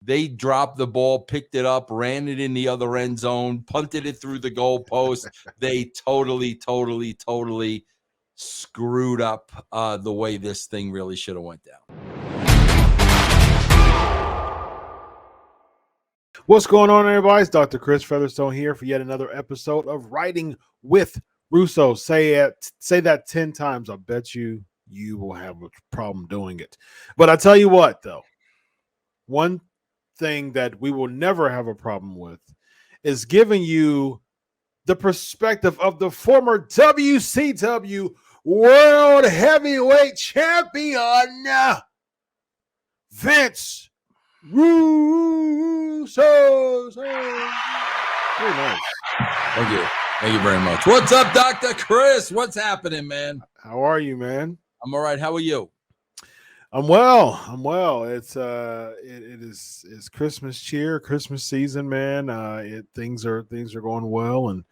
They dropped the ball, picked it up, ran it in the other end zone, punted it through the goalpost. They totally screwed up the way this thing really should have went down. What's going on, everybody? It's Dr. Chris Featherstone here for yet another episode of Writing with Russo. Say that 10 times. I bet you will have a problem doing it. But I tell you what, though, one thing that we will never have a problem with is giving you the perspective of the former WCW World Heavyweight Champion, Vince Russo. Very nice. Thank you. Thank you very much. What's up, Dr. Chris? What's happening, man? How are you, man? I'm all right. How are you? I'm well. It's it's Christmas cheer, Christmas season, man. Things are going well and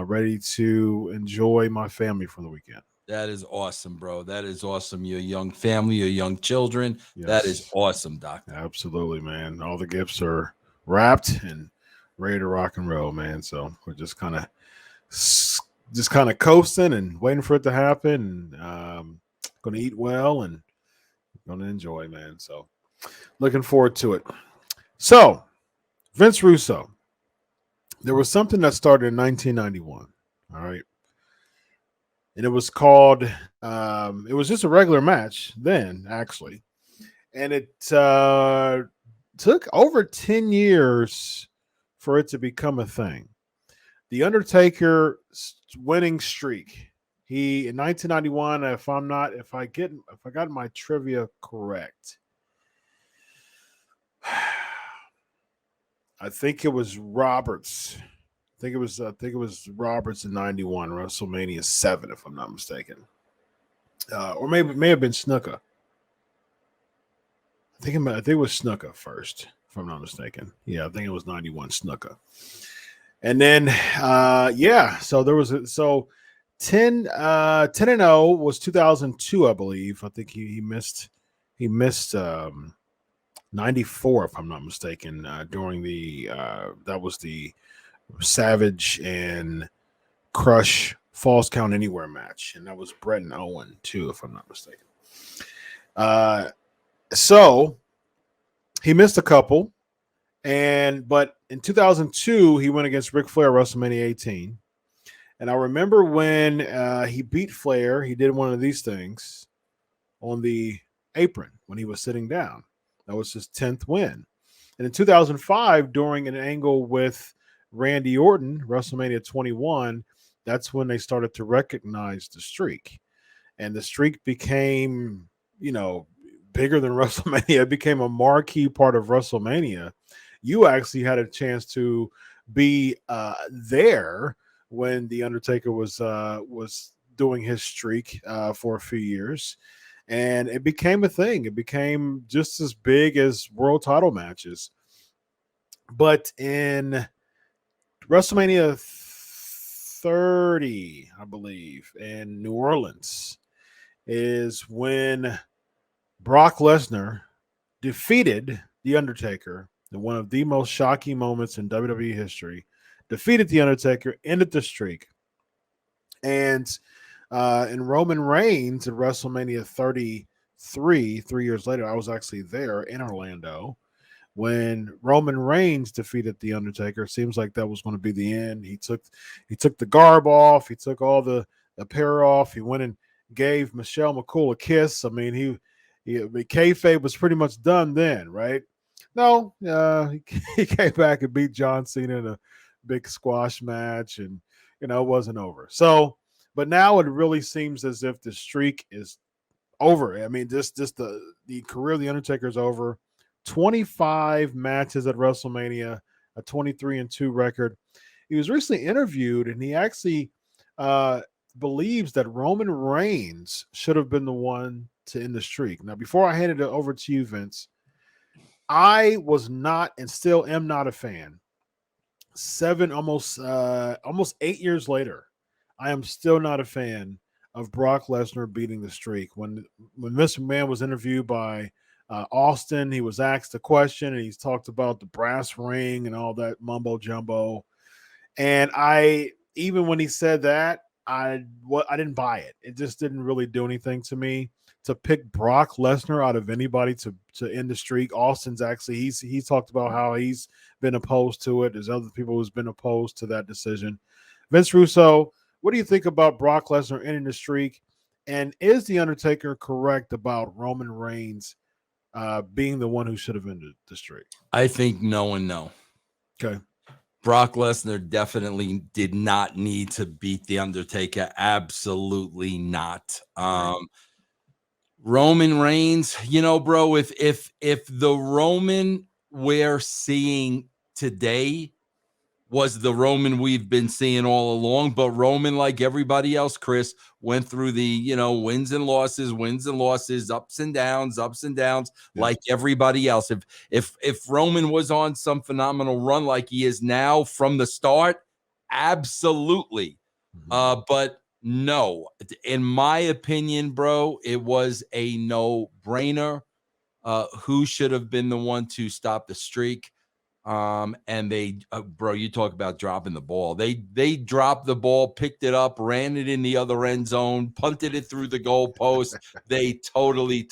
ready to enjoy my family for the weekend. That is awesome, bro. That is awesome. Your young family, your young children. Yes. That is awesome, Doctor. Absolutely, man. All the gifts are wrapped and ready to rock and roll, man. So we're just kind of coasting and waiting for it to happen. And going to eat well and going to enjoy, man. So looking forward to it. So Vince Russo, there was something that started in 1991. All right. And it was called, it was just a regular match then, actually. And it took over 10 years for it to become a thing. The Undertaker winning streak. He in 1991, if I got my trivia correct, I think it was Roberts. I think it was Roberts in 91, WrestleMania 7, if I'm not mistaken. Or maybe it may have been Snuka. I think it was Snuka first, if I'm not mistaken. Yeah, I think it was 91 Snuka. And then so there was 10 and 0 was 2002, I believe. I think he missed 94, if I'm not mistaken, during the that was the Savage and Crush Falls Count Anywhere match, and that was Brett and Owen too, if I'm not mistaken. So he missed a couple, but in 2002 he went against Ric Flair at WrestleMania 18, and I remember when he beat Flair, he did one of these things on the apron when he was sitting down. That was his 10th win, and in 2005 during an angle with Randy Orton, WrestleMania 21, that's when they started to recognize the streak. And the streak became, bigger than WrestleMania. It became a marquee part of WrestleMania. You actually had a chance to be there when The Undertaker was doing his streak for a few years. And it became a thing. It became just as big as world title matches. But in WrestleMania 30, I believe, in New Orleans is when Brock Lesnar defeated The Undertaker in one of the most shocking moments in WWE history, defeated The Undertaker, ended the streak. And in Roman Reigns at WrestleMania 33, 3 years later, I was actually there in Orlando. When Roman Reigns defeated The Undertaker, it seems like that was going to be the end. He took the garb off. He took all the apparel off. He went and gave Michelle McCool a kiss. I mean, kayfabe was pretty much done then, right? No, he came back and beat John Cena in a big squash match, and it wasn't over. So, but now it really seems as if the streak is over. I mean, just the career of The Undertaker is over. 25 matches at WrestleMania, a 23-2 record. He was recently interviewed, and he actually believes that Roman Reigns should have been the one to end the streak. Now, before I handed it over to you, Vince, I was not and still am not a fan. Almost 8 years later, I am still not a fan of Brock Lesnar beating the streak. When Mr. McMahon was interviewed by Austin, he was asked a question and he's talked about the brass ring and all that mumbo jumbo. And even when he said that, I didn't buy it. It just didn't really do anything to me. To pick Brock Lesnar out of anybody to end the streak. Austin's actually he's talked about how he's been opposed to it. There's other people who's been opposed to that decision. Vince Russo, what do you think about Brock Lesnar ending the streak? And is the Undertaker correct about Roman Reigns being the one who should have ended the streak? I think no and no. Okay. Brock Lesnar definitely did not need to beat the Undertaker. Absolutely not. Roman Reigns, bro, if the Roman we're seeing today was the Roman we've been seeing all along, but Roman, like everybody else, Chris, went through the, wins and losses, ups and downs, Yeah. like everybody else. If Roman was on some phenomenal run like he is now from the start, absolutely. But no, in my opinion, bro, it was a no-brainer. Who should have been the one to stop the streak? And they, bro, you talk about dropping the ball. They dropped the ball, picked it up, ran it in the other end zone, punted it through the goalpost. They totally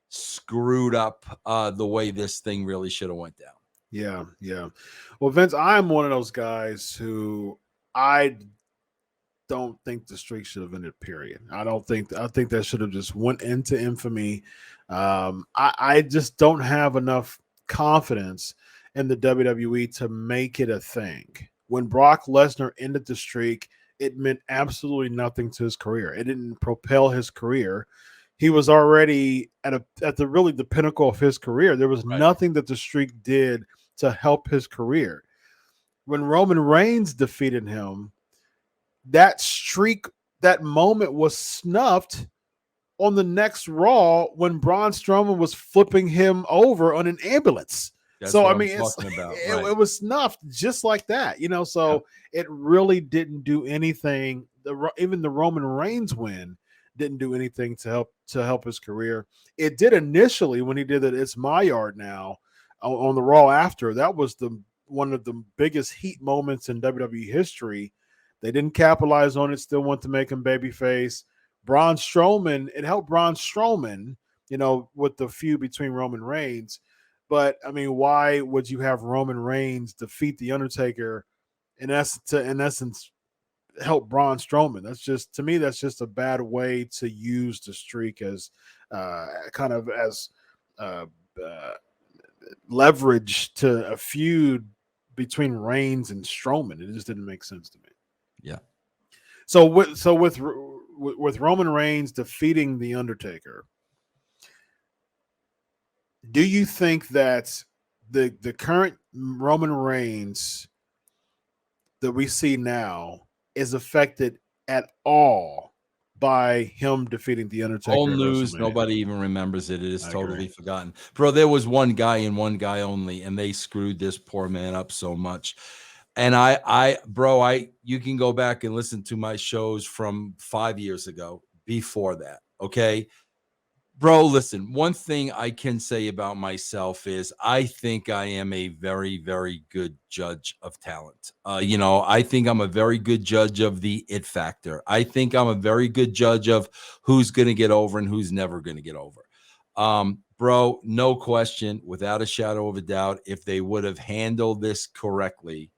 screwed up the way this thing really should have went down. Yeah. Well, Vince, I'm one of those guys who I don't think the streak should have ended. Period. I think that should have just went into infamy. I just don't have enough confidence in the WWE to make it a thing. When Brock Lesnar ended the streak, it meant absolutely nothing to his career. It didn't propel his career. He was already at the pinnacle of his career. There was nothing that the streak did to help his career. When Roman Reigns defeated him, that streak, that moment was snuffed on the next Raw when Braun Strowman was flipping him over on an ambulance. That's so what I mean, I'm talking about. It was snuffed just like that, So it really didn't do anything. Even the Roman Reigns win didn't do anything to help his career. It did initially when he did it. It's my yard now on the Raw after. That was one of the biggest heat moments in WWE history. They didn't capitalize on it. Still want to make him babyface. Braun Strowman, it helped Braun Strowman, with the feud between Roman Reigns. But I mean, why would you have Roman Reigns defeat the Undertaker in essence help Braun Strowman? That's just a bad way to use the streak as kind of as leverage to a feud between Reigns and Strowman. It just didn't make sense to me. Yeah. So with Roman Reigns defeating the Undertaker, do you think that the current Roman Reigns that we see now is affected at all by him defeating the Undertaker? Old news. Nobody even remembers it. It is totally forgotten. Bro, there was one guy and one guy only, and they screwed this poor man up so much. And you can go back and listen to my shows from 5 years ago before that. Okay. Bro, listen, one thing I can say about myself is I think I am a very, very good judge of talent. I think I'm a very good judge of the it factor. I think I'm a very good judge of who's going to get over and who's never going to get over. Bro, no question, without a shadow of a doubt, if they would have handled this correctly,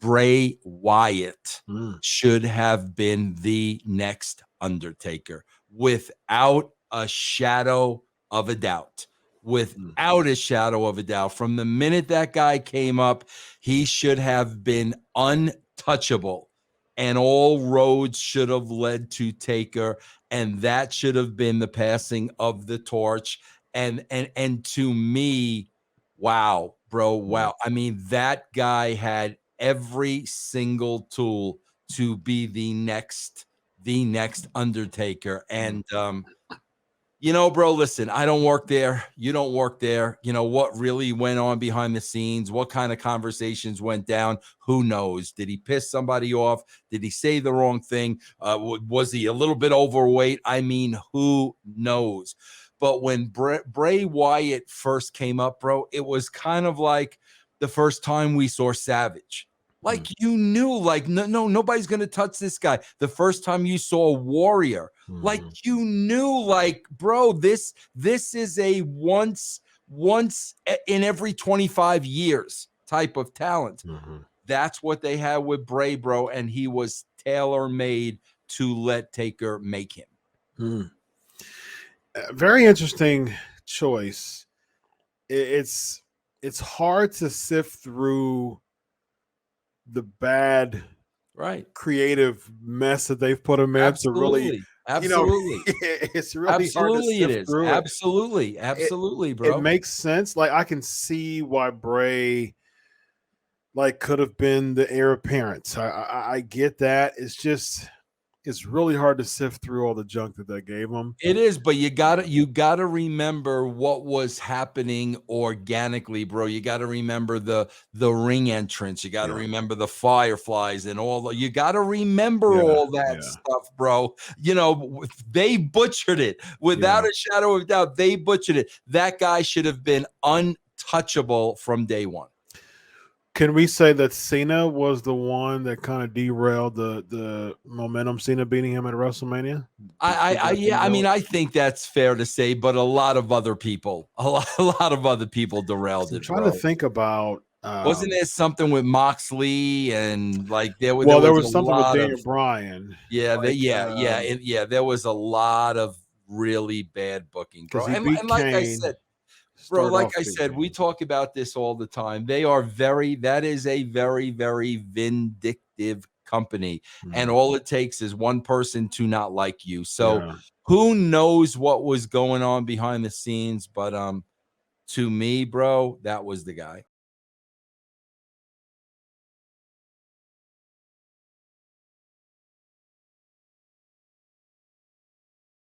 Bray Wyatt should have been the next Undertaker without a shadow of a doubt. Without a shadow of a doubt. From the minute that guy came up, he should have been untouchable. And all roads should have led to Taker. And that should have been the passing of the torch. And to me, wow, bro, wow. I mean, that guy had every single tool to be the next Undertaker. And bro, listen, I don't work there. You don't work there. What really went on behind the scenes, what kind of conversations went down, who knows? Did he piss somebody off? Did he say the wrong thing? Was he a little bit overweight? I mean, who knows? But when Bray Wyatt first came up, bro, it was kind of like the first time we saw Savage. Like you knew, like nobody's gonna touch this guy. The first time you saw Warrior, like you knew, like bro, this is a once in every 25 years type of talent. That's what they had with Bray, bro, and he was tailor-made to let Taker make him. Very interesting choice. It's hard to sift through the bad creative mess that they've put him in to really, it's really hard to sift through it. Absolutely, bro. It makes sense. Like I can see why Bray like could have been the heir apparent. I get that. It's really hard to sift through all the junk that they gave him. It is, but you gotta remember what was happening organically, bro. You gotta remember the ring entrance. You gotta remember the Fireflies and all. You gotta remember all that stuff, bro. You know, they butchered it without a shadow of doubt. They butchered it. That guy should have been untouchable from day one. Can we say that Cena was the one that kind of derailed the momentum? Cena beating him at WrestleMania. I mean, I think that's fair to say, but a lot of other people derailed it. I'm trying to think about. Wasn't there something with Moxley and like there was something with Daniel Bryan. Yeah, there was a lot of really bad booking, bro. And like I said. Bro, like I said, we talk about this all the time. That is a very, very vindictive company. And all it takes is one person to not like you. So who knows what was going on behind the scenes? But to me, bro, that was the guy.